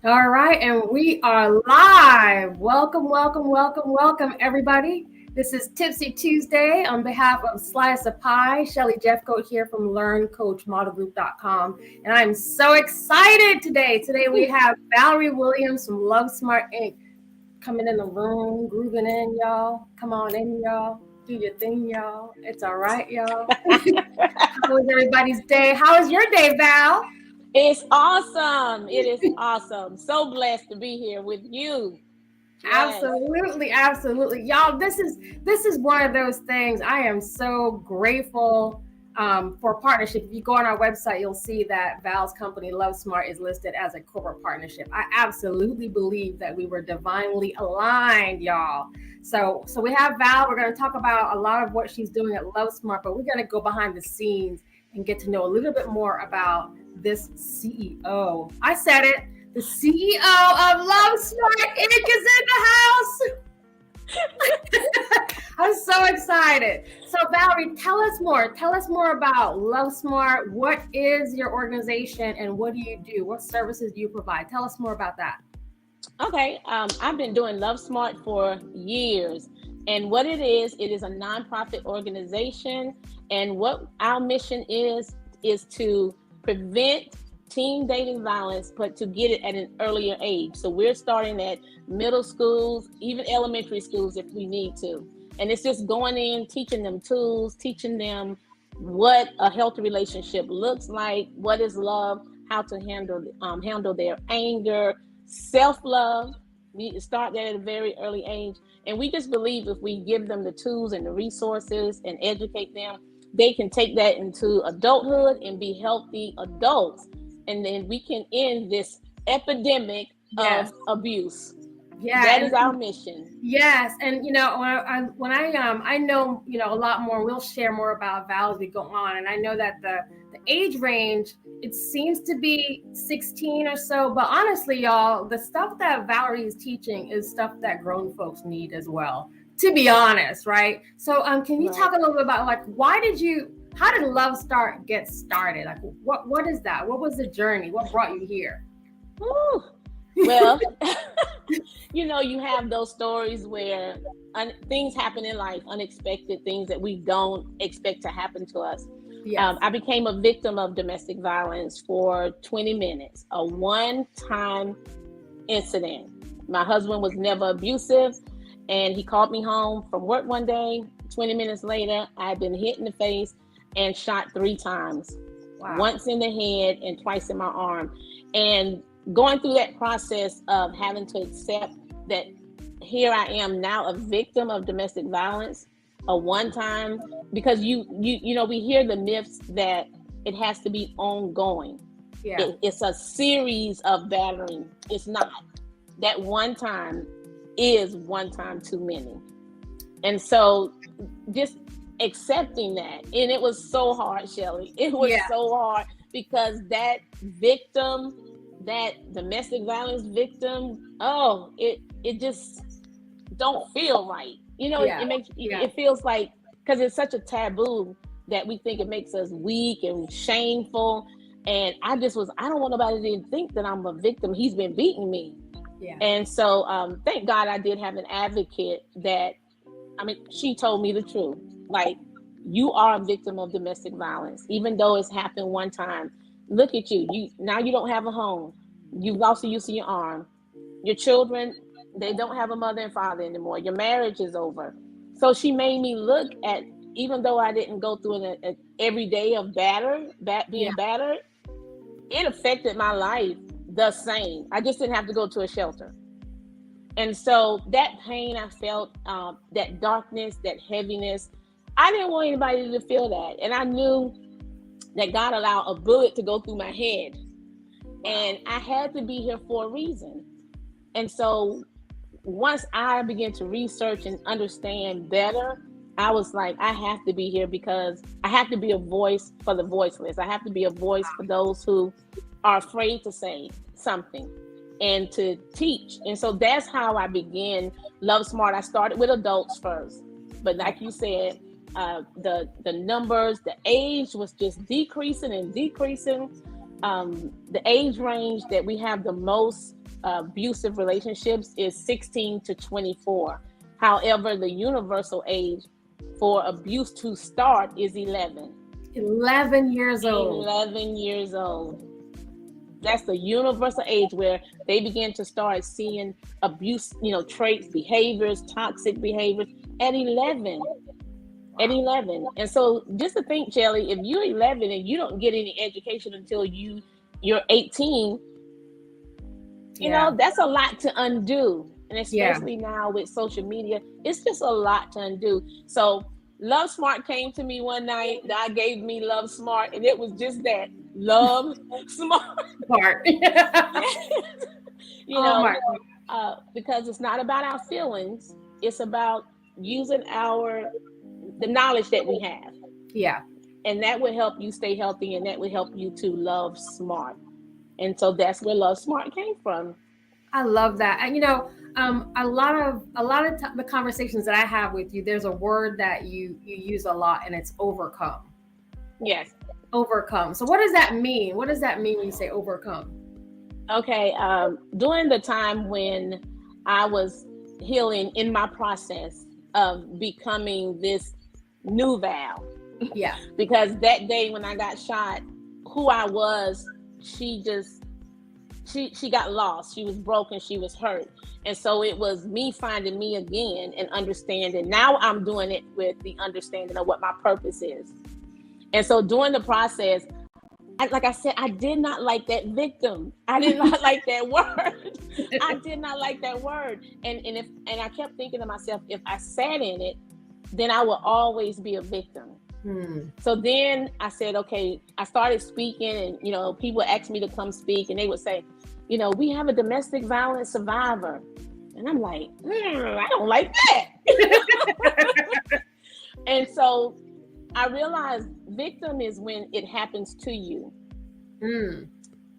All right, and we are live. Welcome, welcome, welcome, welcome, everybody. This is Tipsy Tuesday on behalf of Slice of Pie. Shelly Jeffcoat here from LearnCoachModelGroup.com, and I'm so excited today. Today we have Valerie Williams from Lovesmart Inc. coming in the room, grooving in, y'all. Come on in, y'all. Do your thing, y'all. It's all right, y'all. How was everybody's day? How was your day, Val? It's awesome. It is awesome. So blessed to be here with you. Yes. Absolutely, absolutely, y'all. This is one of those things. I am so grateful for partnership. If you go on our website, you'll see that Val's company Love Smart is listed as a corporate partnership. I absolutely believe that we were divinely aligned, y'all. So we have Val. We're going to talk about a lot of what she's doing at Love Smart, but we're going to go behind the scenes and get to know a little bit more about this CEO. I said it. The CEO of Lovesmart Inc. is in the house. I'm so excited. So Valerie, tell us more. Tell us more about Lovesmart. What is your organization and what do you do? What services do you provide? Tell us more about that. Okay. I've been doing Love Smart for years. And what it is a nonprofit organization. And what our mission is to prevent teen dating violence, but to get it at an earlier age. So we're starting at middle schools, even elementary schools if we need to. And it's just going in, teaching them tools, teaching them what a healthy relationship looks like, what is love, how to handle their anger, self-love. We need to start that at a very early age. And we just believe if we give them the tools and the resources and educate them, they can take that into adulthood and be healthy adults. And then we can end this epidemic Yes. of abuse. Yeah. That is our mission. Yes, and I know a lot more. We'll share more about Val as we go on, and I know that the age range, it seems to be 16 or so. But honestly, y'all, the stuff that Valerie is teaching is stuff that grown folks need as well. To be honest, right? So, can you talk a little bit about like how did Love Start get started? Like, what is that? What was the journey? What brought you here? Woo. Well, you have those stories where things happen in life, unexpected things that we don't expect to happen to us. Yes. I became a victim of domestic violence for 20 minutes, a one-time incident. My husband was never abusive, and he called me home from work one day. 20 minutes later, I had been hit in the face and shot 3 times. Wow. Once in the head and twice in my arm. And going through that process of having to accept that here I am now a victim of domestic violence, a one time, because we hear the myths that it has to be ongoing. Yeah. It's a series of battering. It's not. That one time is one time too many. And so just accepting that, and it was so hard, Shelly. It was so hard because that victim, that domestic violence victim, it just don't feel right. It feels like, because it's such a taboo that we think it makes us weak and shameful. And I don't want nobody to think that I'm a victim. He's been beating me. Yeah. And so thank God I did have an advocate that, she told me the truth. Like, you are a victim of domestic violence, even though it's happened one time. Look at you. Now you don't have a home. You've lost the use of your arm. Your children, they don't have a mother and father anymore. Your marriage is over. So she made me look at, even though I didn't go through an every day of being battered, it affected my life the same. I just didn't have to go to a shelter. And so that pain I felt, that darkness, that heaviness, I didn't want anybody to feel that. And I knew that God allowed a bullet to go through my head. And I had to be here for a reason. And so once I began to research and understand better, I was like, I have to be here because I have to be a voice for the voiceless. I have to be a voice for those who are afraid to say something and to teach. And so that's how I began Love Smart. I started with adults first, but like you said, the numbers, the age was just decreasing and decreasing. The age range that we have the most abusive relationships is 16 to 24. However, the universal age for abuse to start is 11. 11 years old. 11 years old. That's the universal age where they begin to start seeing abuse, traits, behaviors, toxic behaviors at 11. At 11. And so just to think, Shelly, if you're 11 and you don't get any education until you're 18, that's a lot to undo. And especially now with social media, it's just a lot to undo. So Lovesmart came to me one night. God gave me Lovesmart, and it was just that, Love Smart. Because it's not about our feelings. It's about using the knowledge that we have. Yeah. And that will help you stay healthy, and that will help you to love smart. And so that's where Lovesmart came from. I love that. And a lot of the conversations that I have with you, there's a word that you use a lot, and it's overcome. Yes. Overcome. So what does that mean? What does that mean when you say overcome? Okay. During the time when I was healing in my process of becoming this new Val. Yeah. Because that day when I got shot, who I was, she got lost. She was broken. She was hurt. And so it was me finding me again and understanding. Now I'm doing it with the understanding of what my purpose is. And so during the process, like I said, I did not like that victim. I did not like that word. I did not like that word. And I kept thinking to myself, if I sat in it, then I will always be a victim. So then I said, okay, I started speaking, and, people asked me to come speak, and they would say, we have a domestic violence survivor. And I'm like, I don't like that. And so I realized victim is when it happens to you.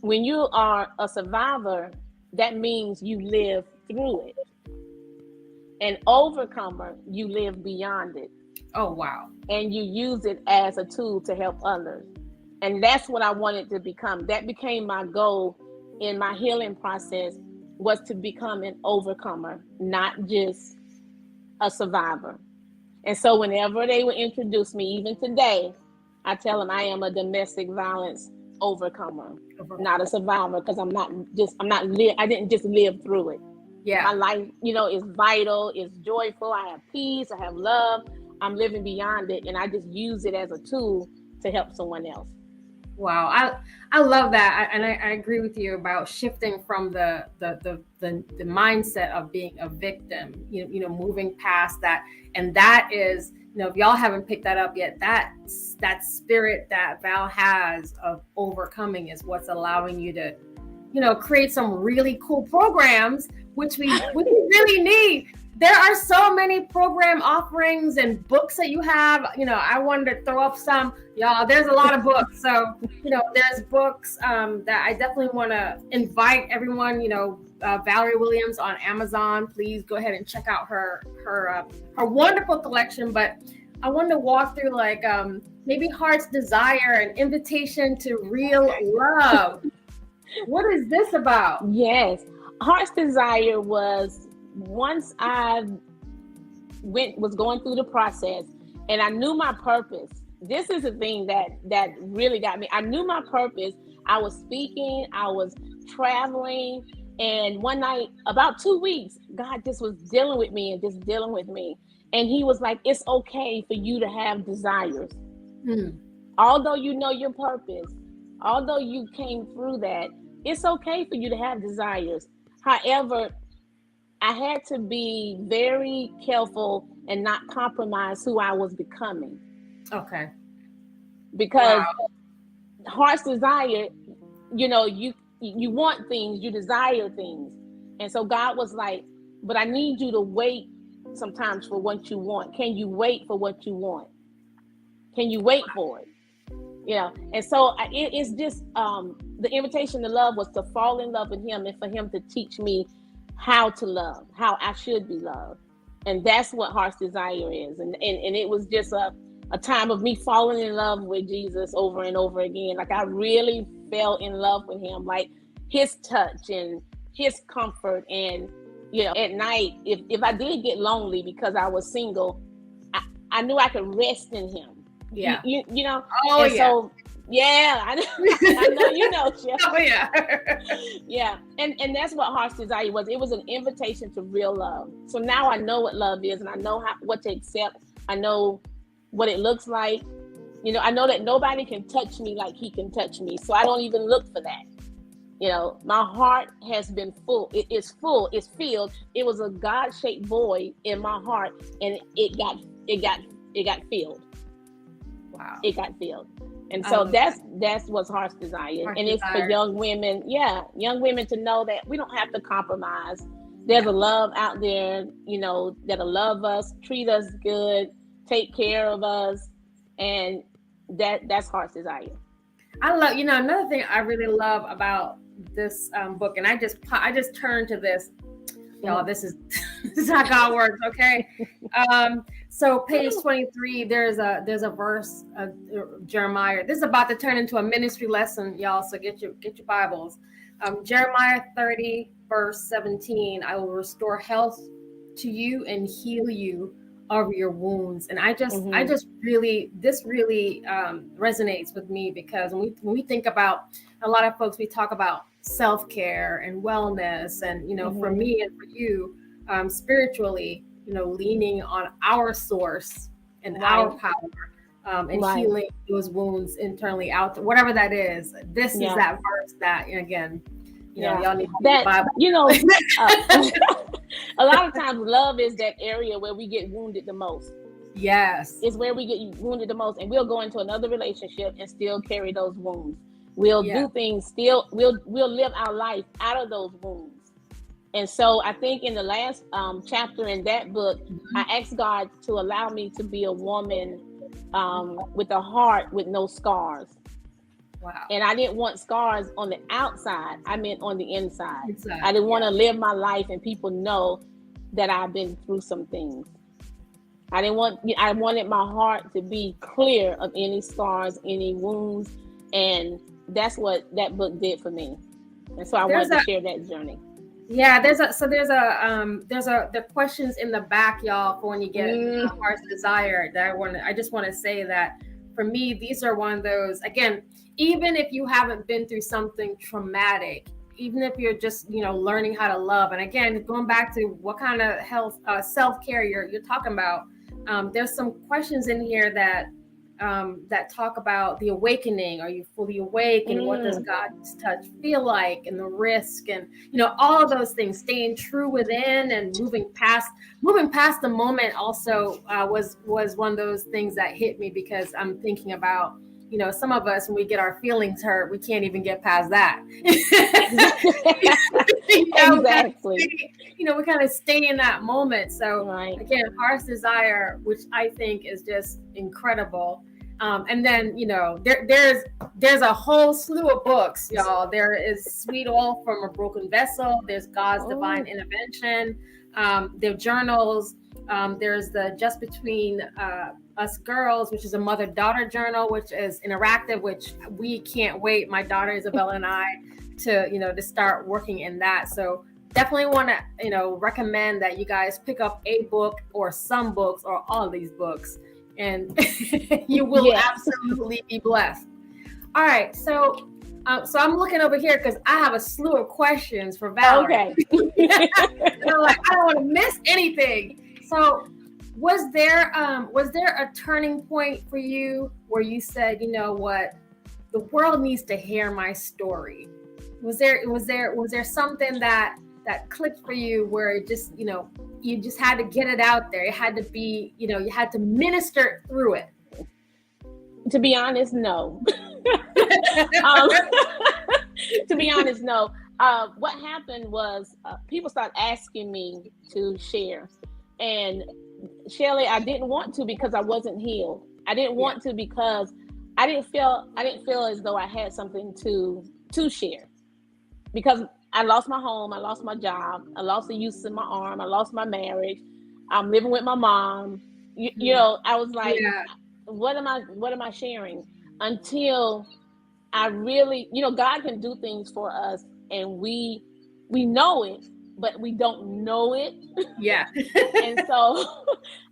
When you are a survivor, that means you live through it. An overcomer, you live beyond it. Oh, wow. And you use it as a tool to help others. And that's what I wanted to become. That became my goal in my healing process, was to become an overcomer, not just a survivor. And so whenever they would introduce me, even today, I tell them I am a domestic violence overcomer, not a survivor, because I didn't just live through it. Yeah. My life, is vital, it's joyful. I have peace, I have love. I'm living beyond it, and I just use it as a tool to help someone else. Wow, I love that, and I agree with you about shifting from the mindset of being a victim. Moving past that, and that is, if y'all haven't picked that up yet, that spirit that Val has of overcoming is what's allowing you to, create some really cool programs, which we really need. There are so many program offerings and books that you have. I wanted to throw up some, y'all. There's a lot of books. So, there's books that I definitely want to invite everyone. Valerie Williams on Amazon. Please go ahead and check out her wonderful collection. But I wanted to walk through maybe Heart's Desire, an invitation to real love. What is this about? Yes, Heart's Desire was, once I was going through the process and I knew my purpose. This is the thing that really got me. I knew my purpose. I was speaking, I was traveling, and one night, about 2 weeks, God just was dealing with me. And he was like, it's okay for you to have desires. Although you know your purpose, although you came through that, it's okay for you to have desires. However, I had to be very careful and not compromise who I was becoming. Okay. Because Heart's Desire, you want things, you desire things. And so God was like, but I need you to wait sometimes for what you want. Can you wait for what you want? Can you wait for it? And so it's just the invitation to love was to fall in love with him, and for him to teach me how to love, how I should be loved. And that's what Heart's Desire is. And it was just a time of me falling in love with Jesus over and over again. Like I really fell in love with him, like his touch and his comfort. And at night, if I did get lonely because I was single, I knew I could rest in him. Yeah. You know. Oh, and yeah. So yeah, I know, Chef. Oh, yeah. Yeah, and that's what Heart's Desire was. It was an invitation to real love. So now I know what love is, and I know what to accept. I know what it looks like. I know that nobody can touch me like he can touch me. So I don't even look for that. My heart has been full. It is full. It's filled. It was a God-shaped void in my heart, and it got filled. Wow. It got filled. And so that's what's Heart's Desire. And it's for young women. Yeah, young women to know that we don't have to compromise. There's a love out there, that'll love us, treat us good, take care of us, and that's Heart's Desire. I love, another thing I really love about this book, and I just turned to this, y'all. This is how God works, okay? So page 23, there's a verse of Jeremiah. This is about to turn into a ministry lesson, y'all. So get your Bibles. Jeremiah 30 verse 17. I will restore health to you and heal you of your wounds. And this really resonates with me, because when we think about, a lot of folks, we talk about self-care and wellness, and for me and for you, spiritually, leaning on our source and our power, and healing those wounds internally, out, whatever that is. This is that verse that, again, y'all need that Bible. A lot of times love is that area where we get wounded the most. Yes. It's where we get wounded the most, and we'll go into another relationship and still carry those wounds. We'll do things still, we'll live our life out of those wounds. And so I think in the last chapter in that book, I asked God to allow me to be a woman with a heart with no scars. Wow. And I didn't want scars on the outside. I meant on the inside. I didn't want to live my life and people know that I've been through some things. I wanted my heart to be clear of any scars, any wounds. And that's what that book did for me. And so I wanted to share that journey. Yeah, there's the questions in the back, y'all, for when you get Heart's Desire, that I just want to say that for me, these are one of those, again, even if you haven't been through something traumatic, even if you're just, learning how to love. And again, going back to what kind of health, self-care you're talking about, there's some questions in here that talk about the awakening. Are you fully awake? And what does God's touch feel like? And the risk, and all of those things, staying true within and moving past the moment also was one of those things that hit me, because I'm thinking about, some of us, when we get our feelings hurt, we can't even get past that. Exactly. We kind of stay in that moment. So again, Heart's Desire, which I think is just incredible. And then, there's a whole slew of books, y'all. There is Sweet Oil from a Broken Vessel. There's God's Divine Intervention. There are journals. There's the Just Between Us Girls, which is a mother-daughter journal, which is interactive, which we can't wait, my daughter Isabella and I, to start working in that. So definitely want to recommend that you guys pick up a book or some books or all of these books, and you will absolutely be blessed. All right, so I'm looking over here because I have a slew of questions for Valerie. Okay. And I'm like, I don't want to miss anything. So was there a turning point for you where you said, you know what, the world needs to hear my story? Was there something that clicked for you where it just, you just had to get it out there? It had to be, you had to minister through it. To be honest, no. To be honest, no. What happened was people started asking me to share. And Shelly, I didn't want to because I wasn't healed. I didn't want to because I didn't feel as though I had something to share. Because I lost my home, I lost my job, I lost the use of my arm, I lost my marriage. I'm living with my mom. I was like, what am I sharing? Until I really, God can do things for us, and we we know it, but we don't know it. Yeah. And so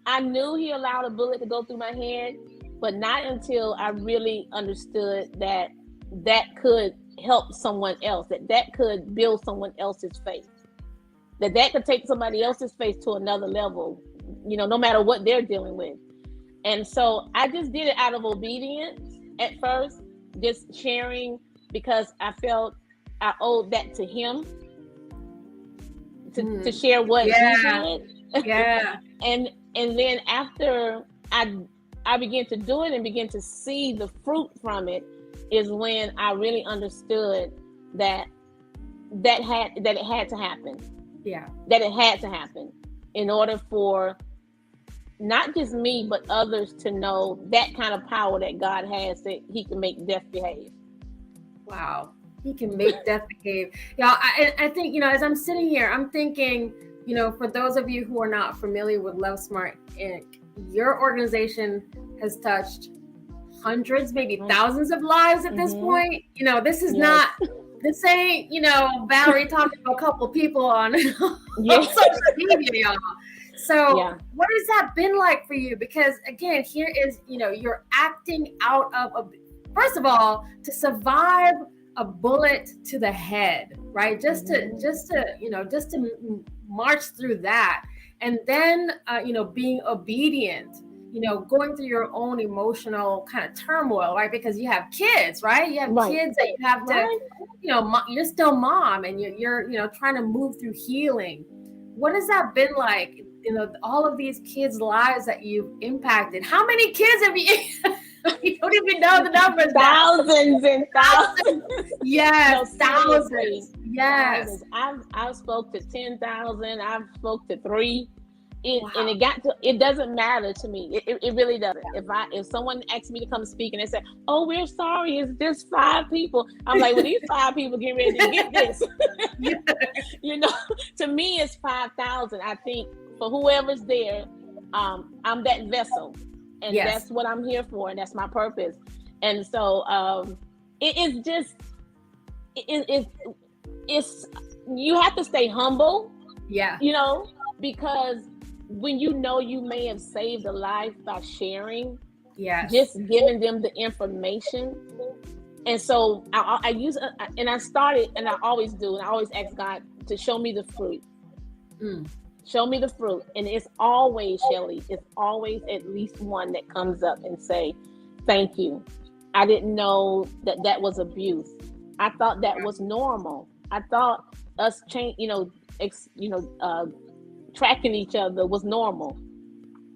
I knew he allowed a bullet to go through my head, but not until I really understood that that could help someone else, that could build someone else's faith, that could take somebody else's faith to another level, no matter what they're dealing with. And so I just did it out of obedience at first, just sharing, because I felt I owed that to him to share what he did. Yeah. And then after I began to do it and began to see the fruit from it, is when I really understood that it had to happen. Yeah. That it had to happen in order for not just me, but others to know that kind of power that God has, that he can make death behave. Wow. He can make death behave. Yeah. I think, as I'm sitting here, I'm thinking, for those of you who are not familiar with Lovesmart Inc., your organization has touched hundreds, maybe thousands of lives at this point. This is not, this ain't, Valerie talking to a couple people on social media, y'all. So what has that been like for you? Because again, here is, you're acting out of first of all, to survive a bullet to the head, right? Just to march through that. And then, being obedient, going through your own emotional kind of turmoil, right? Because you have kids, right? You have kids that you have to, you're still mom, and you're trying to move through healing. What has that been like? All of these kids' lives that you've impacted. How many kids have you? You don't even know the numbers. Thousands and thousands. Yes, no, thousands. Yes. Thousands. I've spoke to 10,000. I've spoke to 3. And it doesn't matter to me. It really doesn't. If someone asks me to come speak and they say, "Oh, we're sorry, it's just 5 people," I'm like, "Well, these 5 people get ready to get this." To me, it's 5,000. I think for whoever's there, I'm that vessel, and that's what I'm here for, and that's my purpose. And so it's you have to stay humble. Yeah. Because when you may have saved a life by sharing, just giving them the information. And so I use, and I started, and I always do, and I always ask God to show me the fruit. Show me the fruit. And it's always, Shelly, it's always at least one that comes up and say, "Thank you. I didn't know that was abuse. I thought that was normal. I thought us tracking each other was normal."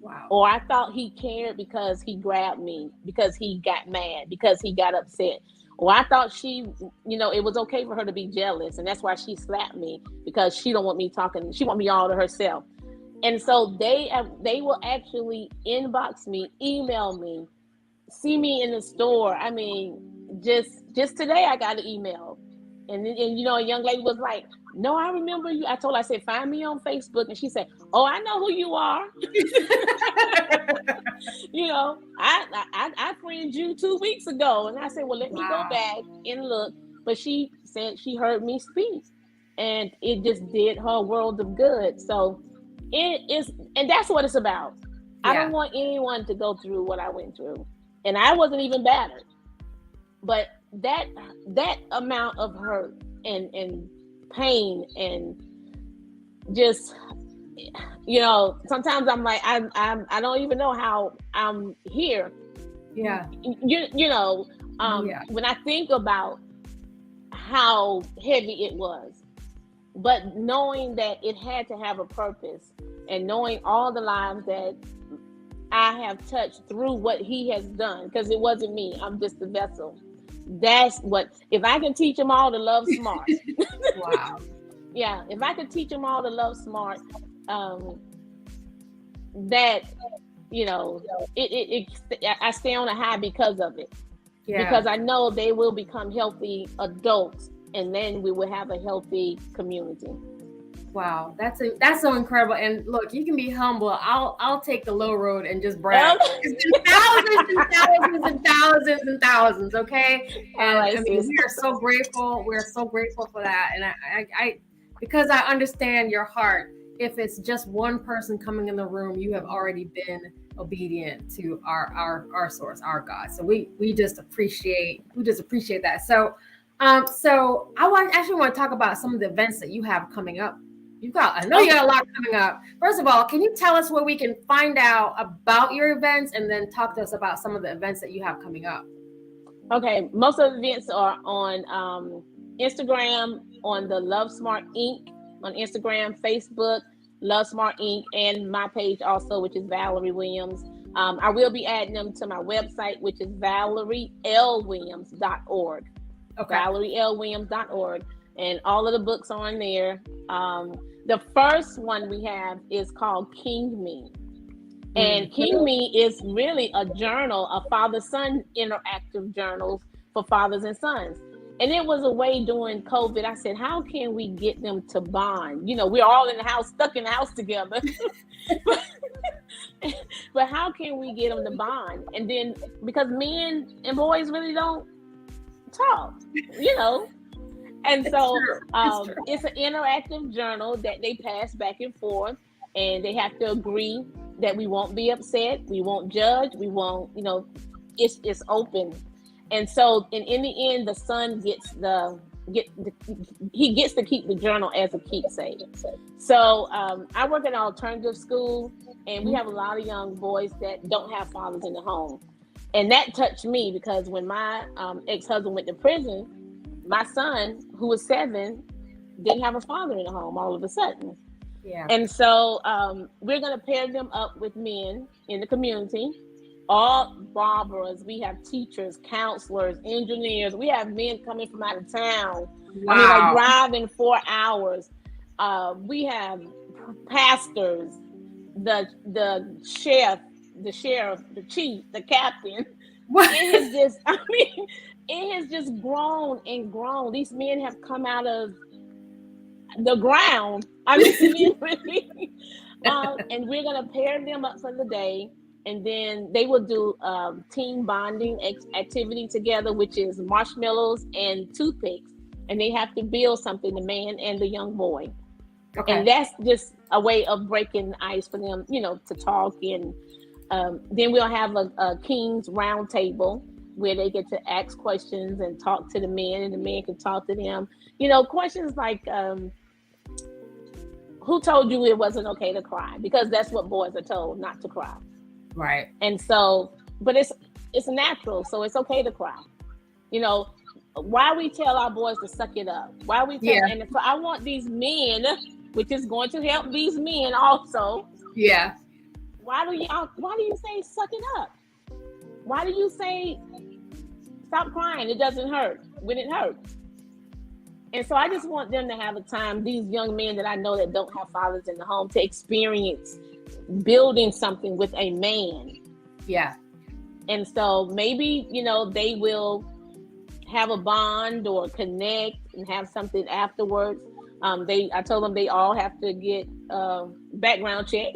Wow. Or I thought he cared because he grabbed me, because he got mad, because he got upset. Or I thought she, it was okay for her to be jealous, and that's why she slapped me, because she don't want me talking. She want me all to herself. And so they will actually inbox me, email me, see me in the store. I mean, just today I got an email. And a young lady was like, "No, I remember you." I told her, I said, "Find me on Facebook." And she said, "Oh, I know who you are." I friended you 2 weeks ago. And I said, "Well, let me go back and look." But she said she heard me speak, and it just did her a world of good. So it is, and that's what it's about. I don't want anyone to go through what I went through. And I wasn't even battered. But that amount of hurt and pain, and just sometimes I'm like, I don't even know how I'm here. When I think about how heavy it was, but knowing that it had to have a purpose, and knowing all the lives that I have touched through what he has done, because it wasn't me, I'm just the vessel. That's what, if I can teach them all to love smart. Wow. Yeah, if I could teach them all to love smart, that I stay on a high because of it. Because I know they will become healthy adults, and then we will have a healthy community. Wow, that's so incredible. And look, you can be humble. I'll take the low road and just brag. Thousands and thousands and thousands and thousands. Okay, and we are so grateful. We're so grateful for that. And because I understand your heart. If it's just one person coming in the room, you have already been obedient to our source, our God. So we just appreciate that. So so actually want to talk about some of the events that you have coming up. I know you got a lot coming up. First of all, can you tell us where we can find out about your events, and then talk to us about some of the events that you have coming up? Okay, most of the events are on Instagram, on the Lovesmart Inc. on Instagram, Facebook, Lovesmart Inc., and my page also, which is Valerie Williams. I will be adding them to my website, which is ValerieLWilliams.org. Okay. ValerieLWilliams.org. And all of the books are on there. The first one we have is called King Me. And King Me is really a journal, a father-son interactive journals for fathers and sons. And it was a way during COVID. I said, how can we get them to bond? You know, we're all in the house, stuck in the house together. But how can we get them to bond? And then, because men and boys really don't talk, you know. And so it's an interactive journal that they pass back and forth, and they have to agree that we won't be upset, we won't judge, we won't, you know, it's open. And so in the end, the son he gets to keep the journal as a keepsake. So I work at an alternative school, and we have a lot of young boys that don't have fathers in the home. And that touched me, because when my ex-husband went to prison, my son, who was 7, didn't have a father in the home all of a sudden. Yeah. And so we're going to pair them up with men in the community, all barbers. We have teachers, counselors, engineers. We have men coming from out of town. Wow. I mean, like driving 4 hours. We have pastors, the sheriff, the chief, the captain. What? It has just grown and grown. These men have come out of the ground. And we're going to pair them up for the day. And then they will do team bonding activity together, which is marshmallows and toothpicks. And they have to build something, the man and the young boy. Okay. And that's just a way of breaking the ice for them, you know, to talk. And then we'll have a King's round table where they get to ask questions and talk to the men, and the men can talk to them. You know, questions like, who told you it wasn't okay to cry? Because that's what boys are told, not to cry. Right. And so, but it's natural, so it's okay to cry. You know, why we tell our boys to suck it up? Why we tell, and so I want these men, which is going to help these men also. Yeah. Why do you say suck it up? Why do you say stop crying? It doesn't hurt when it hurts. And so I just want them to have a time, these young men that I know that don't have fathers in the home, to experience building something with a man. Yeah. And so maybe, you know, they will have a bond or connect and have something afterwards. I told them they all have to get background check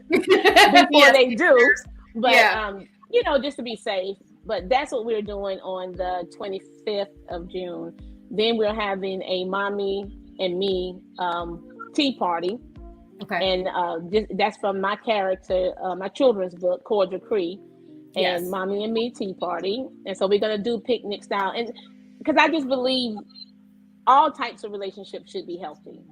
before they do. But, you know, just to be safe. But that's what we're doing on the 25th of June. Then we're having a mommy and me tea party. Okay. And that's from my character, my children's book, Cordial Cree, and Mommy and Me tea party. And so we're going to do picnic style. And because I just believe all types of relationships should be healthy.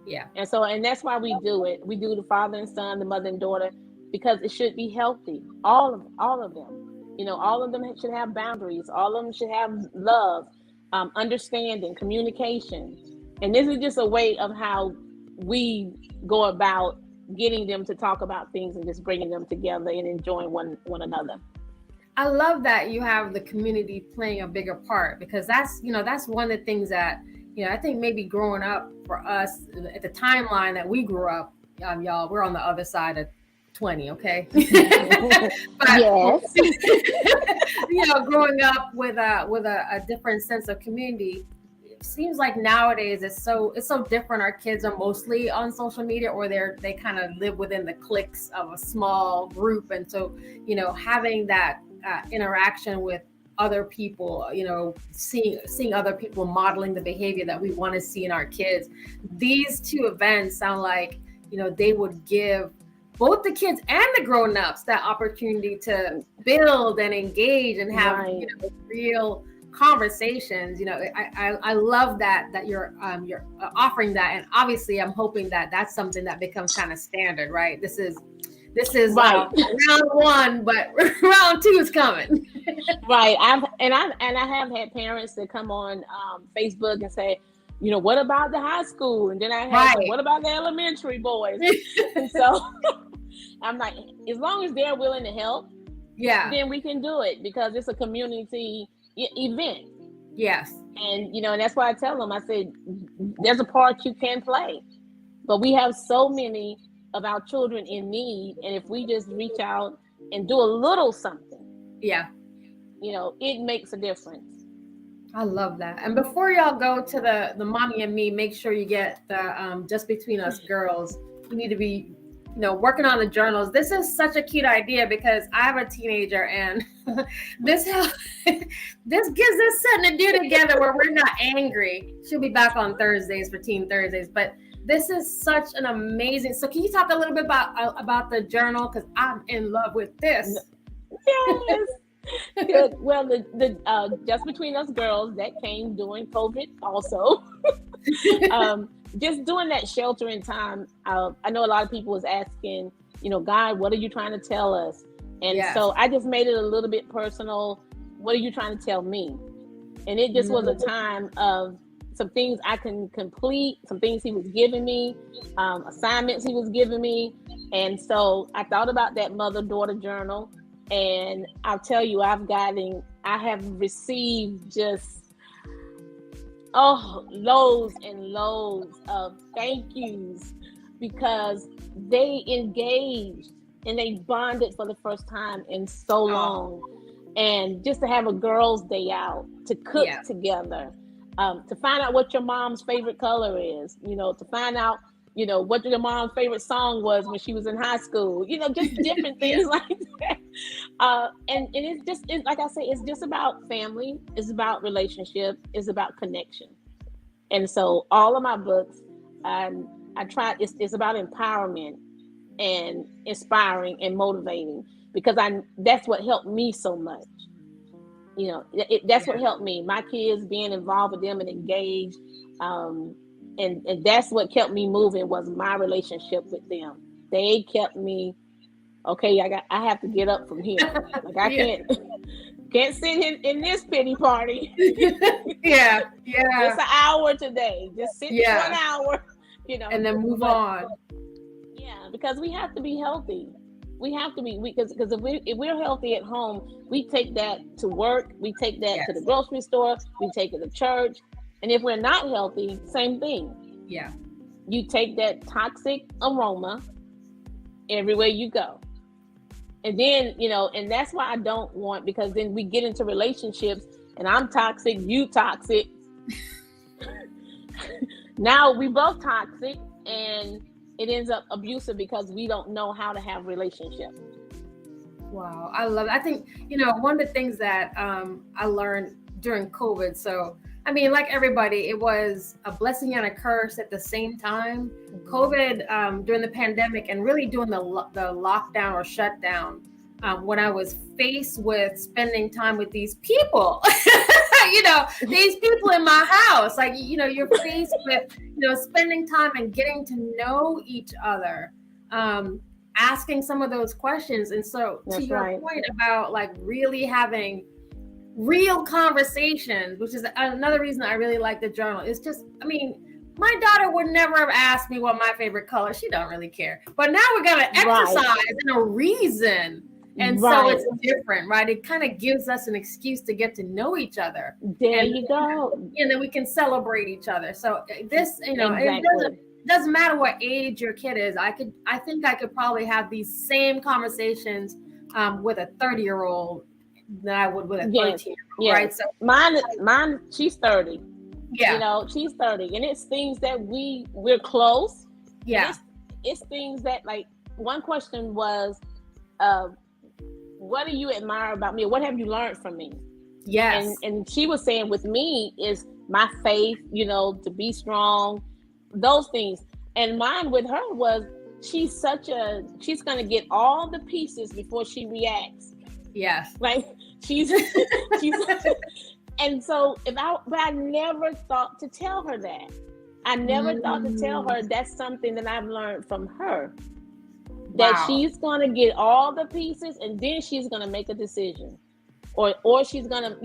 Yeah. And that's why we do it. We do the father and son, the mother and daughter, because it should be healthy. All of them. You know, all of them should have boundaries. All of them should have love, understanding, communication. And this is just a way of how we go about getting them to talk about things and just bringing them together and enjoying one another. I love that you have the community playing a bigger part, because that's one of the things that, you know, I think maybe growing up for us at the timeline that we grew up, y'all, we're on the other side of 20, okay? But, yes. You know, growing up with a different sense of community, it seems like nowadays it's so different. Our kids are mostly on social media, or they kind of live within the cliques of a small group, and so, you know, having that interaction with other people, seeing other people modeling the behavior that we want to see in our kids. These two events sound like, they would give both the kids and the grown-ups that opportunity to build and engage and have real conversations. I love that you're offering that, and obviously I'm hoping that that's something that becomes kind of standard, right? This is round one, but round two is coming. Right. I have had parents that come on Facebook and say, what about the high school? And then I have, what about the elementary boys? And so I'm like, as long as they're willing to help, then we can do it, because it's a community event. Yes. And, and that's why I tell them, I said, there's a part you can play, but we have so many of our children in need. And if we just reach out and do a little something, it makes a difference. I love that. And before y'all go to the mommy and me, make sure you get the Just Between Us Girls. You need to be, working on the journals. This is such a cute idea, because I have a teenager, and this gives us something to do together where we're not angry. She'll be back on Thursdays for Teen Thursdays, but this is such an amazing. So can you talk a little bit about the journal? Because I'm in love with this. Yes. Good. Well, the Just Between Us Girls, that came during COVID also. Just doing that sheltering time. I know a lot of people was asking, God, what are you trying to tell us? And so I just made it a little bit personal. What are you trying to tell me? And it just was a time of some things I can complete, some things he was giving me, assignments he was giving me. And so I thought about that mother-daughter journal. And I'll tell you, I have received just, loads and loads of thank yous, because they engaged and they bonded for the first time in so long. And just to have a girls' day out, to cook together, to find out what your mom's favorite color is, to find out, what your mom's favorite song was when she was in high school, just different things like that. And it's like I say, it's just about family. It's about relationship. It's about connection. And so all of my books, I try, it's about empowerment and inspiring and motivating, because that's what helped me so much. That's what helped me. My kids, being involved with them and engaged, and that's what kept me moving, was my relationship with them. They kept me, okay, I have to get up from here. Like I can't sit in this pity party. Yeah. Just an hour today. Just sit for an hour, and then move on. Yeah, because we have to be healthy. We have to be, because if we're healthy at home, we take that to work, we take that to the grocery store, we take it to church. And if we're not healthy, same thing. Yeah. You take that toxic aroma everywhere you go. And then, and that's why I don't want, because then we get into relationships and I'm toxic, you toxic. Now we both toxic, and it ends up abusive because we don't know how to have relationships. Wow. I love it. I think, one of the things that I learned during COVID, so I mean, like everybody, it was a blessing and a curse at the same time. COVID, during the pandemic, and really doing the lockdown or shutdown, when I was faced with spending time with these people, these people in my house, like, you're faced with, spending time and getting to know each other, asking some of those questions. And so to your point about like really having real conversations, which is another reason I really like the journal. It's just, my daughter would never have asked me what my favorite color. She don't really care. But now we're going to exercise in a reason. And so it's different, right? It kind of gives us an excuse to get to know each other. There you go. And then we can celebrate each other. So this, it doesn't matter what age your kid is. I think I could probably have these same conversations with a 30-year-old than I would with a 13-year-old, right? So mine, she's 30. Yeah. She's 30. And it's things that we're close. Yeah. It's things that, like, one question was, what do you admire about me? What have you learned from me? Yes. And she was saying with me is my faith, to be strong, those things. And mine with her was she's gonna get all the pieces before she reacts. Yes. Like she's and so but I never thought to tell her that. I never thought to tell her that's something that I've learned from her. That she's gonna get all the pieces and then she's gonna make a decision. Or she's gonna,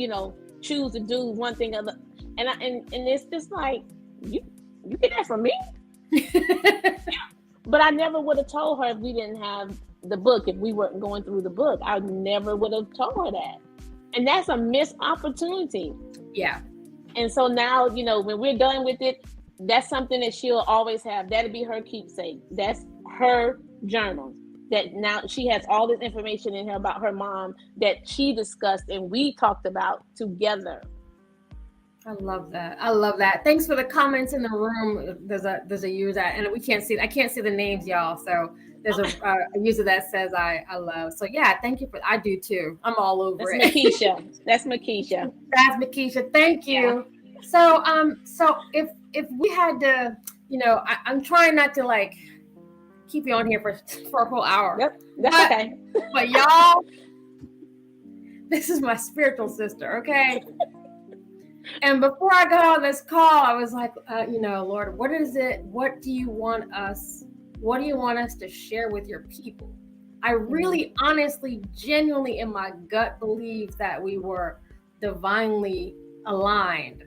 choose to do one thing or the, and it's just like you get that from me. But I never would have told her if we didn't have the book, if we weren't going through the book. I never would have told her that, and that's a missed opportunity. Yeah. And so now, when we're done with it, that's something that she'll always have. That'll be her keepsake. That's her journal. That now she has all this information in here about her mom that she discussed and we talked about together. I love that. I love that. Thanks for the comments in the room. There's a user, and I can't see the names, y'all. So there's a user that says I love. So yeah, thank you I do too. I'm all over it. That's Makisha. That's Makisha. Thank you. Yeah. So if we had to, I'm trying not to like keep you on here for a whole hour. Yep, that's okay. But y'all, this is my spiritual sister, okay? And before I got on this call, I was like, Lord, what is it? What do you want us to share with your people? I really, honestly, genuinely in my gut believe that we were divinely aligned.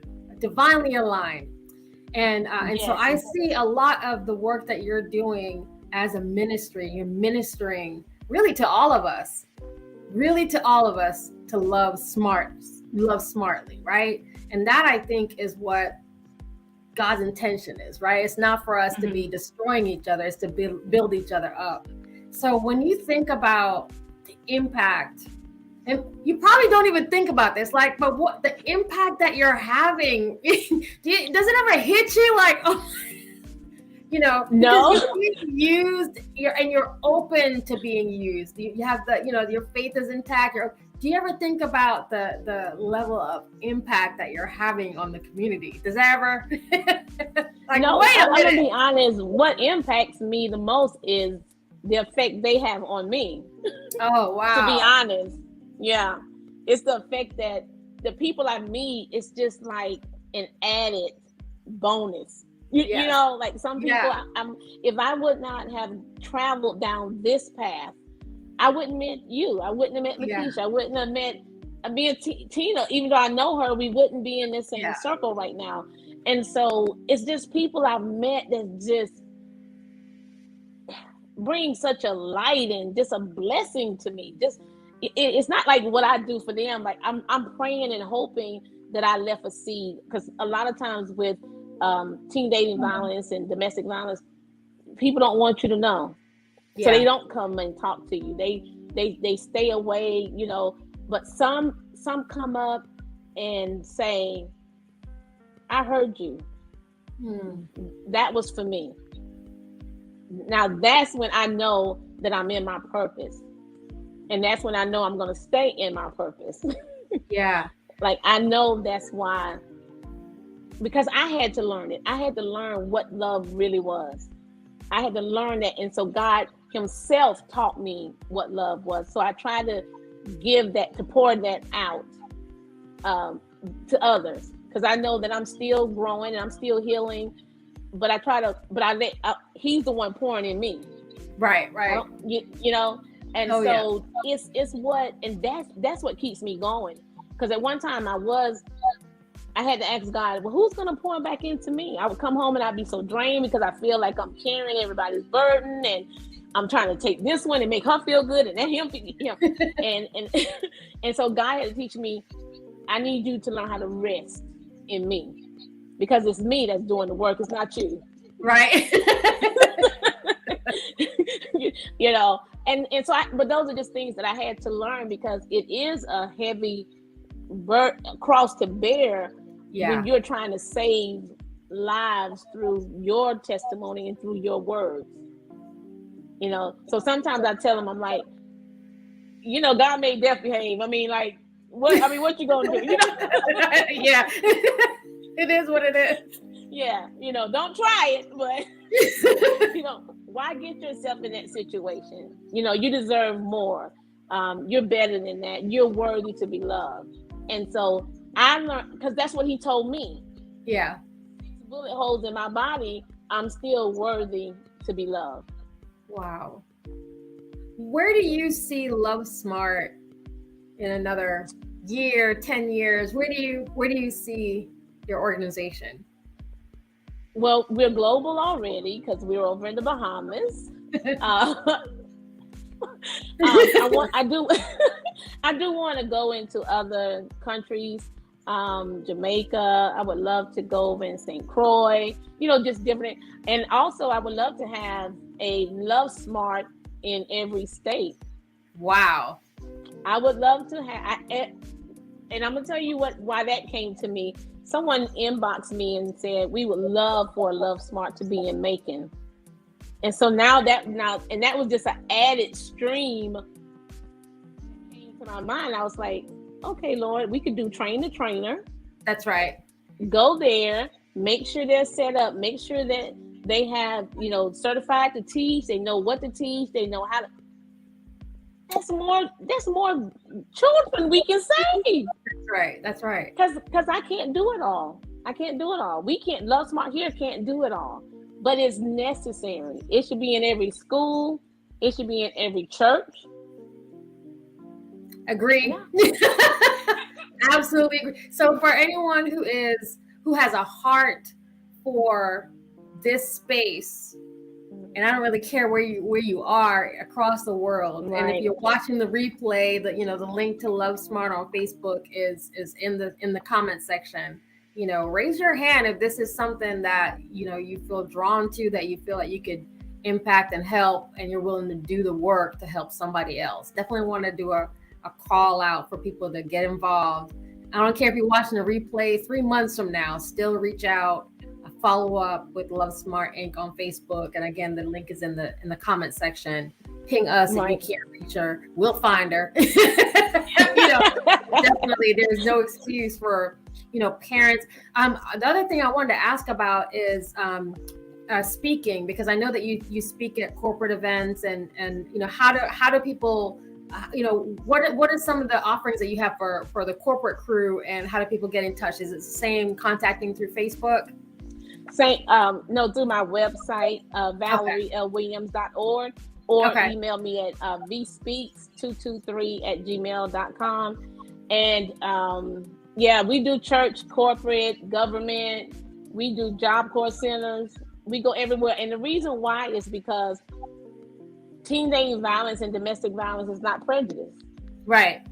And yes. So I see a lot of the work that you're doing as a ministry. You're ministering really to all of us to love smartly, right? And that I think is what God's intention is, right? It's not for us to be destroying each other, it's to build each other up. So when you think about the impact, and you probably don't even think about this, but what the impact that you're having, does it ever hit you like, oh, no, you're being used, you're open to being used. You have your faith is intact. Do you ever think about the level of impact that you're having on the community? Does that ever? No, I'm gonna be honest. What impacts me the most is the effect they have on me. Oh wow! To be honest, yeah, it's the effect that the people I meet. It's just like an added bonus. You know, like some people. If I would not have traveled down this path, I wouldn't met you. I wouldn't have met Makisha. I wouldn't have met Tina. Even though I know her, we wouldn't be in this same circle right now. And so it's just people I've met that just bring such a light and just a blessing to me. Just it's not like what I do for them. Like I'm praying and hoping that I left a seed, because a lot of times with teen dating violence and domestic violence, people don't want you to know. So they don't come and talk to you. They stay away, but some come up and say, I heard you. That was for me. Now that's when I know that I'm in my purpose. And that's when I know I'm going to stay in my purpose. Yeah. Like I know that's why, because I had to learn it. I had to learn what love really was. I had to learn that. And so God himself taught me what love was. So I try to pour that out to others, because I know that I'm still growing and I'm still healing, but he's the one pouring in me. Right. And it's what, and that's what keeps me going. Because at one time I had to ask God, well, who's going to pour back into me? I would come home and I'd be so drained because I feel like I'm carrying everybody's burden, and I'm trying to take this one and make her feel good, and then him. And so God had to teach me, I need you to learn how to rest in me, because it's me that's doing the work. It's not you. Right. And so but those are just things that I had to learn, because it is a heavy cross to bear when you're trying to save lives through your testimony and through your words. So sometimes I tell them, I'm like, God made death behave. I mean, like, what you gonna do? Yeah, it is what it is. Yeah, don't try it, but why get yourself in that situation? You deserve more. You're better than that. You're worthy to be loved. And so I learned, because that's what he told me. Yeah. Bullet holes in my body, I'm still worthy to be loved. Wow. Where do you see Lovesmart in another year, 10 years? Where do you see your organization? Well, we're global already because we're over in the Bahamas. I do want to go into other countries. Jamaica. I would love to go over in St. Croix. Just different. And also, I would love to have a Lovesmart in every state. Wow. I would love to have, and I'm gonna tell you why that came to me. Someone inboxed me and said we would love for Lovesmart to be in Macon, and so and that was just an added stream that came to my mind. I was like, okay, Lord, we could do train the trainer. That's right. Go there, make sure they're set up, make sure that they have, certified to teach. They know what to teach. They know how to. That's more children we can save. That's right. Because I can't do it all. We can't. Lovesmart here can't do it all. But it's necessary. It should be in every school. It should be in every church. Agree. Yeah. Absolutely agree. So for anyone who has a heart for this space, and I don't really care where you are across the world. Right. And if you're watching the replay, the link to Lovesmart on Facebook is in the comment section. Raise your hand if this is something that you feel drawn to, that you feel like you could impact and help, and you're willing to do the work to help somebody else. Definitely want to do a call out for people to get involved. I don't care if you're watching a replay 3 months from now, still reach out. Follow up with Lovesmart Inc. on Facebook, and again, the link is in the comment section. Ping us if you can't reach her, we'll find her. Definitely, there's no excuse for parents. The other thing I wanted to ask about is speaking, because I know that you speak at corporate events, and how do people what are some of the offerings that you have for the corporate crew, and how do people get in touch? Is it the same contacting through Facebook? No, through my website, ValerieWilliams.org, or email me at vspeaks223@gmail.com. And we do church, corporate, government. We do Job Corps centers. We go everywhere. And the reason why is because teenage violence and domestic violence is not prejudice. Right.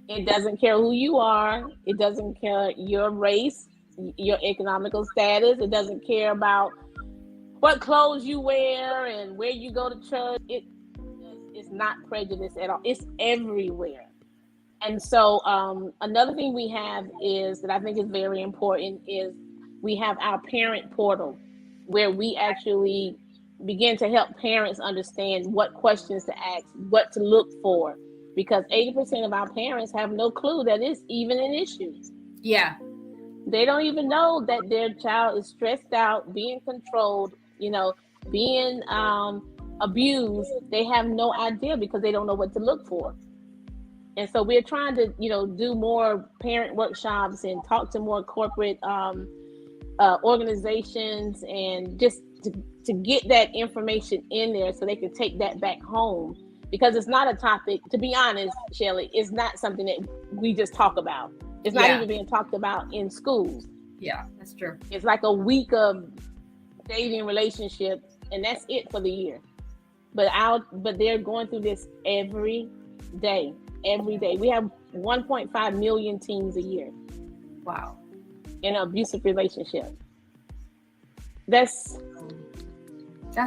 It doesn't care who you are. It doesn't care your race, your economical status. It doesn't care about what clothes you wear and where you go to church. It's not prejudice at all. It's everywhere. And so another thing we have is that I think is very important is we have our parent portal, where we actually begin to help parents understand what questions to ask, what to look for, because 80% of our parents have no clue that it's even an issue. Yeah. They don't even know that their child is stressed out, being controlled, being abused. They have no idea because they don't know what to look for. And so we're trying to, do more parent workshops and talk to more corporate organizations, and just to get that information in there so they can take that back home, because it's not a topic, to be honest, Shelly, it's not something that we just talk about. It's not even being talked about in schools. Yeah, that's true. It's like a week of dating relationships, and that's it for the year. But they're going through this every day. We have 1.5 million teens a year. Wow. In an abusive relationship. That's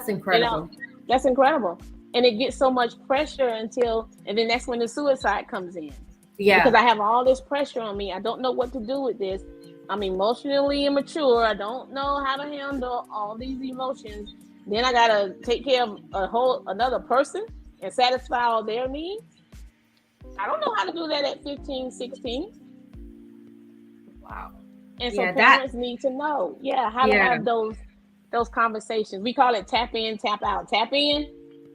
incredible. That's incredible. And it gets so much pressure and then that's when the suicide comes in. Yeah. Because I have all this pressure on me. I don't know what to do with this. I'm emotionally immature. I don't know how to handle all these emotions. Then I gotta take care of another person and satisfy all their needs. I don't know how to do that at 15, 16. Wow. And so Yeah, parents need to know, how to have those conversations. We call it tap in, tap out. Tap in,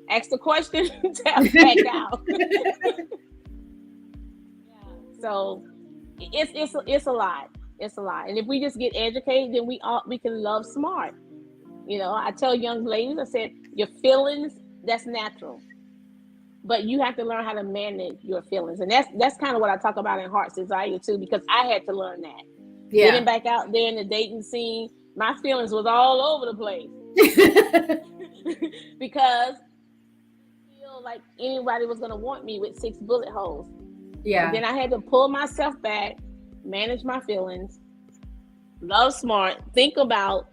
ask the question, tap back out. So it's a lot. It's a lot. And if we just get educated, then we can love smart. I tell young ladies, I said, your feelings, that's natural. But you have to learn how to manage your feelings. And that's kind of what I talk about in Heart's Desire too, because I had to learn that. Yeah. Getting back out there in the dating scene, my feelings was all over the place. Because I feel like anybody was gonna want me with 6 bullet holes. Yeah. And then I had to pull myself back, manage my feelings, love smart, think about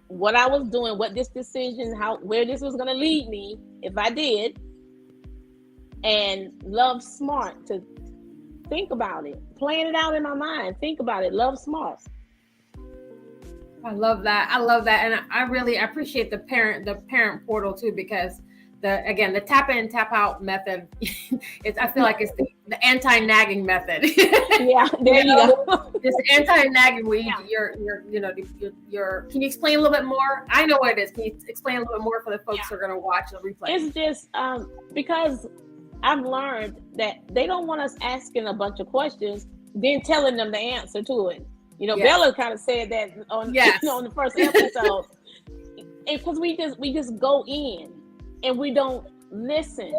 what I was doing, what this decision, where this was gonna lead me if I did, and love smart to think about it, plan it out in my mind, think about it, love smart. I love that. And I really appreciate the parent portal too, because the tap in, tap out method, I feel like it's the anti-nagging method. Yeah, there you go. This anti-nagging where you're can you explain a little bit more? I know what it is. Can you explain a little bit more for the folks who are going to watch the replay? It's just because I've learned that they don't want us asking a bunch of questions, then telling them the answer to it. Bella kind of said that on the first episode, because we just go in and we don't listen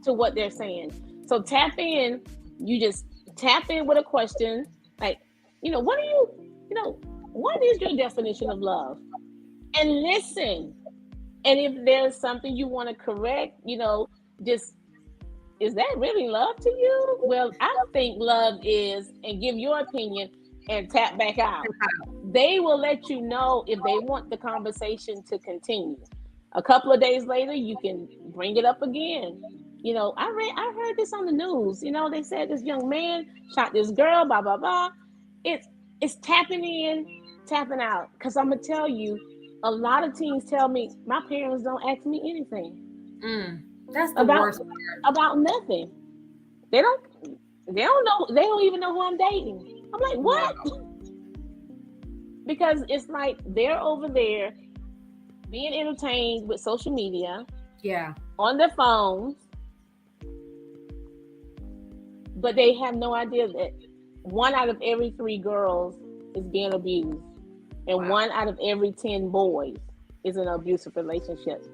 to what they're saying. So tap in. You just tap in with a question like, what is your definition of love? And listen. And if there's something you want to correct, just, is that really love to you? Well, I think love is, and give your opinion and tap back out. They will let you know if they want the conversation to continue. A couple of days later, you can bring it up again. I heard this on the news. They said this young man shot this girl, blah, blah, blah. It's tapping in, tapping out. Because I'm going to tell you, a lot of teens tell me, my parents don't ask me anything. That's the worst part. About nothing. They don't know. They don't even know who I'm dating. I'm like, what? Wow. Because it's like they're over there being entertained with social media. Yeah. On their phones. But they have no idea that 1 out of every 3 girls is being abused. And 1 out of every 10 boys is in an abusive relationship.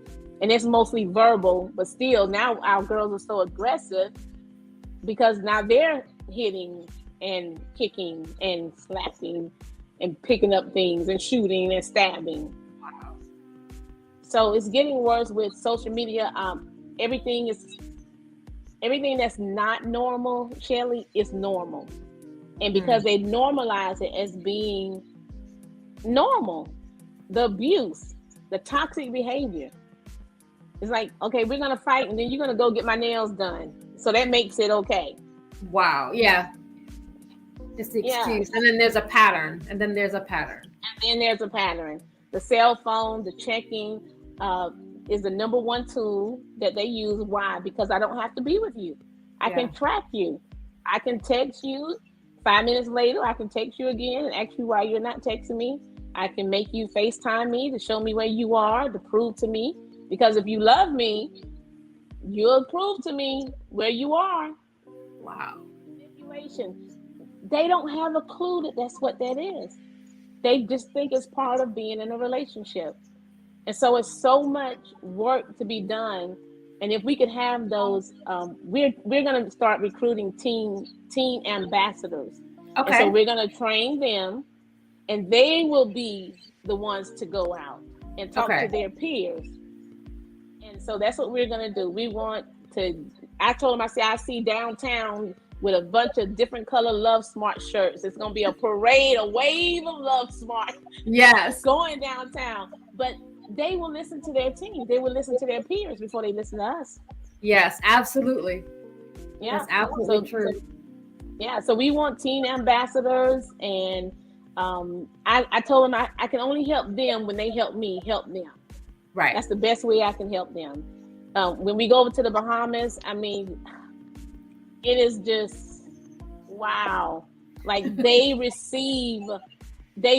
And it's mostly verbal, but still now our girls are so aggressive because now they're hitting and kicking and slapping and picking up things and shooting and stabbing. Wow. So it's getting worse with social media. Everything that's not normal, Shelly, is normal. And because they normalize it as being normal, the abuse, the toxic behavior. It's like, okay, we're going to fight and then you're going to go get my nails done. So that makes it okay. Wow. Yeah. It's the excuse. And then there's a pattern. The cell phone, the checking is the number one tool that they use. Why? Because I don't have to be with you. I can track you. I can text you. 5 minutes later, I can text you again and ask you why you're not texting me. I can make you FaceTime me to show me where you are, to prove to me. Because if you love me, you'll prove to me where you are. Wow. Situation. They don't have a clue that that's what that is. They just think it's part of being in a relationship. And so it's so much work to be done. And if we could have those, we're going to start recruiting teen ambassadors. Okay. And so we're going to train them, and they will be the ones to go out and talk to their peers. And so that's what we're going to do. We want to, I told them, I see downtown with a bunch of different color Lovesmart shirts. It's going to be a parade, a wave of Lovesmart. Yes. Going downtown. But they will listen to their team. They will listen to their peers before they listen to us. Yes, absolutely. Yeah. That's absolutely true. So we want teen ambassadors, and I told them I can only help them when they help me help them. Right. That's the best way I can help them. When we go over to the Bahamas, I mean, it is just wow. Like they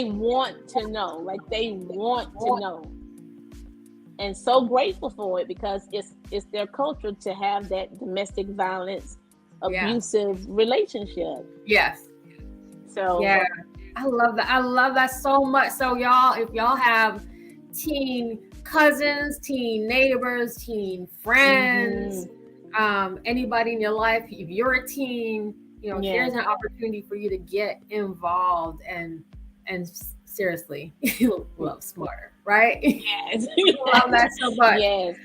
want to know. Like they want to know. And so grateful for it because it's their culture to have that domestic violence, abusive relationship. Yes. So yeah, I love that. I love that so much. So y'all, if y'all have teen cousins, teen neighbors, teen friends, anybody in your life, if you're a teen, here's an opportunity for you to get involved and seriously love smarter, right? Yes. Love that so much. Yes.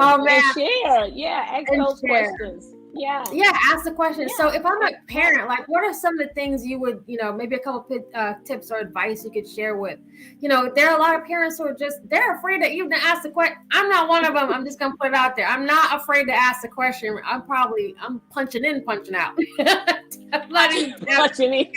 Oh man. And share. Yeah. Ask those questions. Yeah. Ask the question. So if I'm a parent, like what are some of the things you would, maybe a couple tips or advice you could share with, there are a lot of parents who are they're afraid to even ask the question. I'm not one of them. I'm just going to put it out there. I'm not afraid to ask the question. I'm punching in, punching out. I'm not even punching in.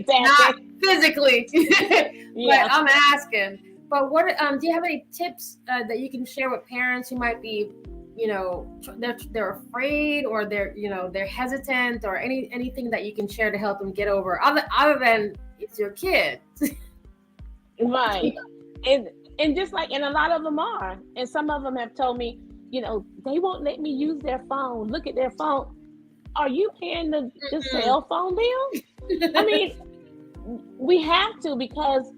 Not physically, but I'm asking. But what, do you have any tips that you can share with parents who might be, they're afraid or they're hesitant or anything that you can share to help them get over other than it's your kid. Right. And just like, and a lot of them are, and some of them have told me, they won't let me use their phone. Look at their phone. Are you paying the cell phone bill? I mean, we have to, because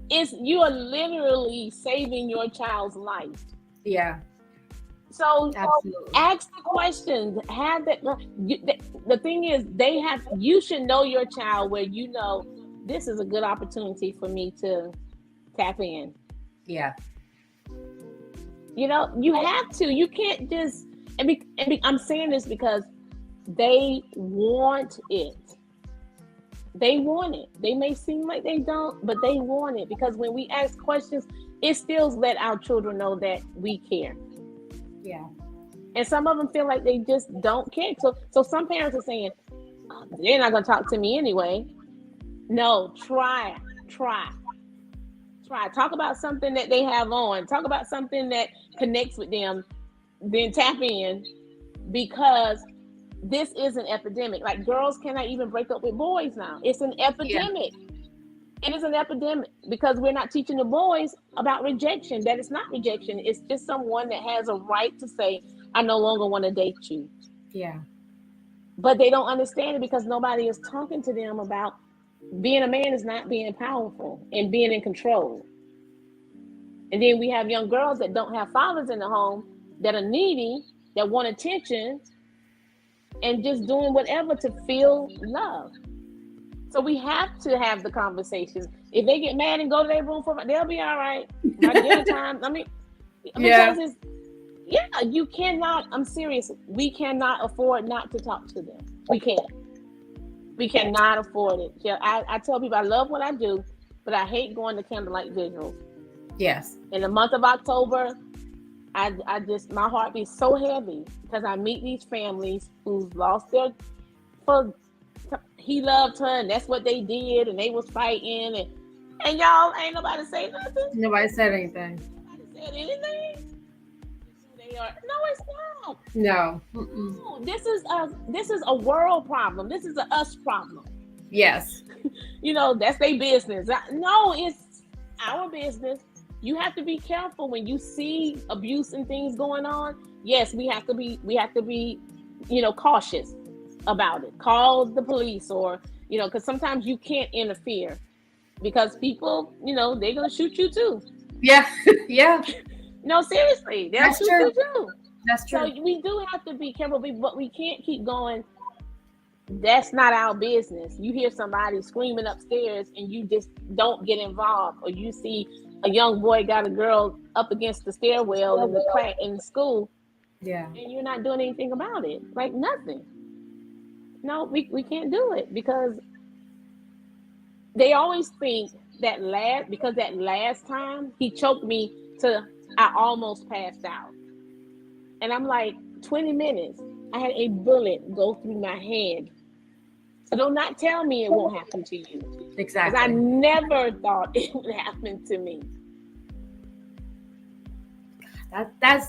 you are literally saving your child's life. Yeah. So ask the questions. Have that. The thing is, you should know your child where this is a good opportunity for me to tap in. Yeah. You have to. You can't just. I'm saying this because they want it. They want it. They may seem like they don't, but they want it, because when we ask questions, it still let our children know that we care. Yeah. And some of them feel like they just don't care. So some parents are saying, oh, they're not going to talk to me anyway. No, try. Talk about something that they have on. Talk about something that connects with them. Then tap in, because this is an epidemic. Like, girls cannot even break up with boys now. It's an epidemic. Yeah. It is an epidemic because we're not teaching the boys about rejection. That it's not rejection. It's just someone that has a right to say, I no longer want to date you. Yeah. But they don't understand it because nobody is talking to them about being a man is not being powerful and being in control. And then we have young girls that don't have fathers in the home, that are needy, that want attention, and just doing whatever to feel love. So we have to have the conversations. If they get mad and go to their room they'll be all right. By dinner time, because you cannot. I'm serious. We cannot afford not to talk to them. We can't. We cannot afford it. Yeah, I tell people I love what I do, but I hate going to candlelight vigils. Yes. In the month of October, I just, my heart beats so heavy because I meet these families who've lost he loved her and that's what they did, and they was fighting, and y'all ain't nobody say nothing. Nobody said anything. Nobody said anything. They are, no, it's not. No. No, this is a world problem. This is a us problem. Yes. That's their business. No, it's our business. You have to be careful when you see abuse and things going on. Yes, we have to be, cautious about it. Call the police, or, because sometimes you can't interfere because people, they're going to shoot you too. Yeah. Yeah. No, seriously. They'll shoot you too. That's true. So we do have to be careful, but we can't keep going. That's not our business. You hear somebody screaming upstairs and you just don't get involved, or you see a young boy got a girl up against the stairwell in school. Yeah. And you're not doing anything about it. Like nothing. No, we can't do it because they always think that last time he choked me to I almost passed out. And I'm like, 20 minutes. I had a bullet go through my head. So do not tell me it won't happen to you. Exactly. Because I never thought it would happen to me. That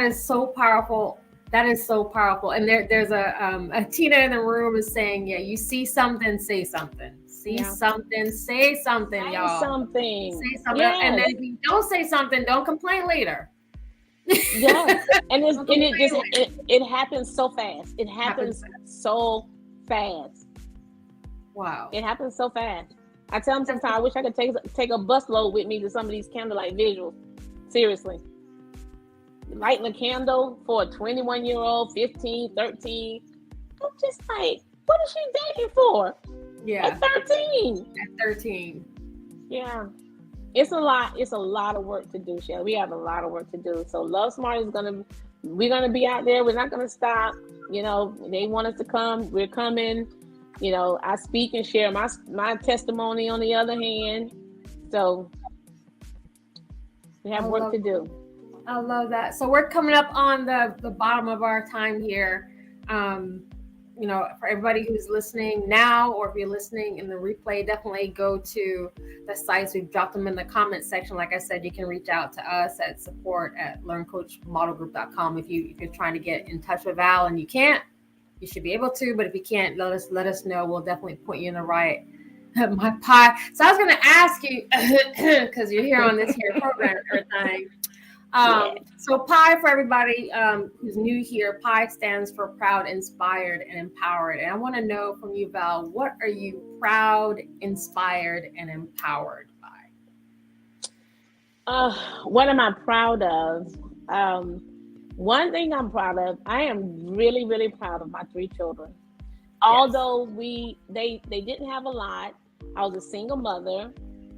is so powerful. That is so powerful. And there's a Tina in the room is saying, yeah, you see something, say something. See something, say something, Say y'all. something. Say something. Yes. And then if you don't say something, don't complain later. Yes. And it happens so fast. It happens so fast. Wow. It happens so fast. I tell them sometimes I wish I could take a busload with me to some of these candlelight visuals. Seriously. Lighting a candle for a 21-year-old, 15, 13. I'm just like, what is she dating for? Yeah. At 13. At 13. Yeah. It's a lot of work to do, Shelly. We have a lot of work to do. So Lovesmart we're gonna be out there. We're not gonna stop. You know, they want us to come. We're coming. You know, I speak and share my testimony on the other hand. So we have work to do. I love that. So we're coming up on the bottom of our time here. You know, for everybody who's listening now, or if you're listening in the replay, definitely go to the sites. We've dropped them in the comment section. Like I said, you can reach out to us at support@learncoachmodelgroup.com. If you're trying to get in touch with Val and you can't, you should be able to. But if you can't, let us know. We'll definitely point you in the right. My pie. So I was going to ask you, because you're here on this here program and everything. So P.I.E, for everybody who's new here, P.I.E stands for proud, inspired, and empowered. And I want to know from you, Val, what are you proud, inspired, and empowered by? What am I proud of? One thing I'm proud of, I am really, really proud of my 3 children. Although they didn't have a lot, I was a single mother,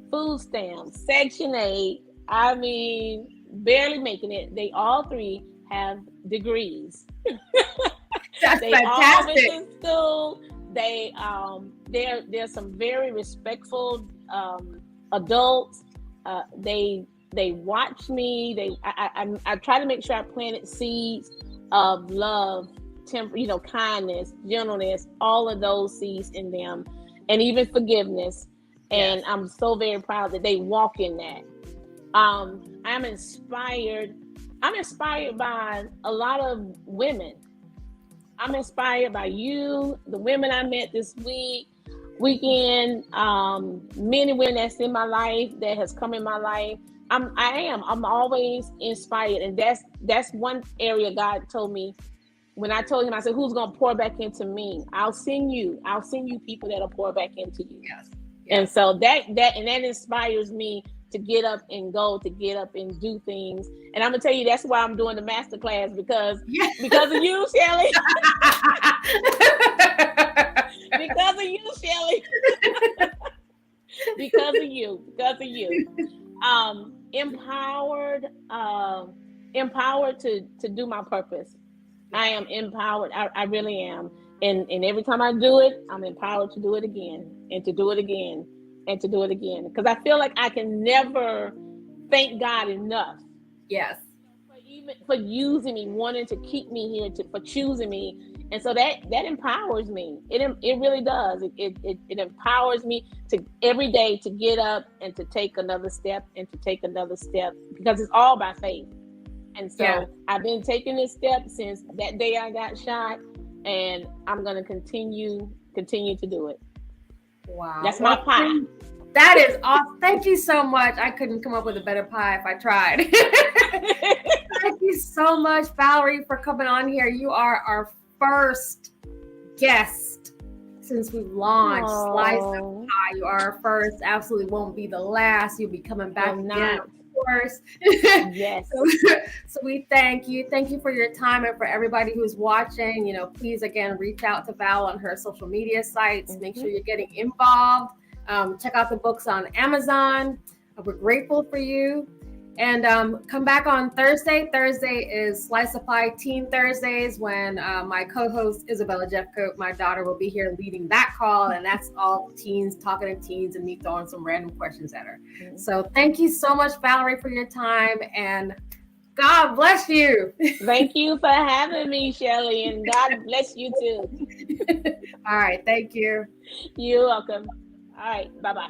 food stamps, Section 8. I mean, barely making it. They all 3 have degrees. That's they fantastic. all went to school. They're some very respectful adults. They watch me. I try to make sure I planted seeds of love, kindness, gentleness, all of those seeds in them, and even forgiveness. And yes. I'm so very proud that they walk in that. I'm inspired by a lot of women. I'm inspired by you, the women I met this weekend, many women that's in my life, that has come in my life. I'm always inspired. And that's one area God told me when I told him, I said, who's going to pour back into me? I'll send you people that'll pour back into you. Yes. And so that inspires me to get up and go, to get up and do things. And I'm gonna tell you, that's why I'm doing the masterclass, because of you, Shelly. Because of you, Shelly. because of you. Empowered to do my purpose. I am empowered. I really am. And every time I do it, I'm empowered to do it again, and to do it again, and to do it again. Because I feel like I can never thank God enough. Yes. For using me, wanting to keep me here, for choosing me. And so that empowers me. It really does. It empowers me to every day to get up and to take another step, because it's all by faith. And so I've been taking this step since that day I got shot, and I'm going to continue to do it. Wow. That's my pie. That is awesome. Thank you so much. I couldn't come up with a better pie if I tried. Thank you so much, Valerie, for coming on here. You are our first guest since we've launched Slice of Pie. You are our first. Absolutely won't be the last. You'll be coming back again, of course. Yes. So we thank you. Thank you for your time, and for everybody who's watching. Please again reach out to Val on her social media sites. Mm-hmm. Make sure you're getting involved. Check out the books on Amazon. We're grateful for you. And come back on Thursday. Thursday is Slice of Pie Teen Thursdays, when my co-host Isabella Jeffcoat, my daughter, will be here leading that call. And that's all teens, talking to teens, and me throwing some random questions at her. Mm-hmm. So thank you so much, Valerie, for your time. And God bless you. Thank you for having me, Shelly. And God bless you too. All right. Thank you. You're welcome. All right. Bye-bye.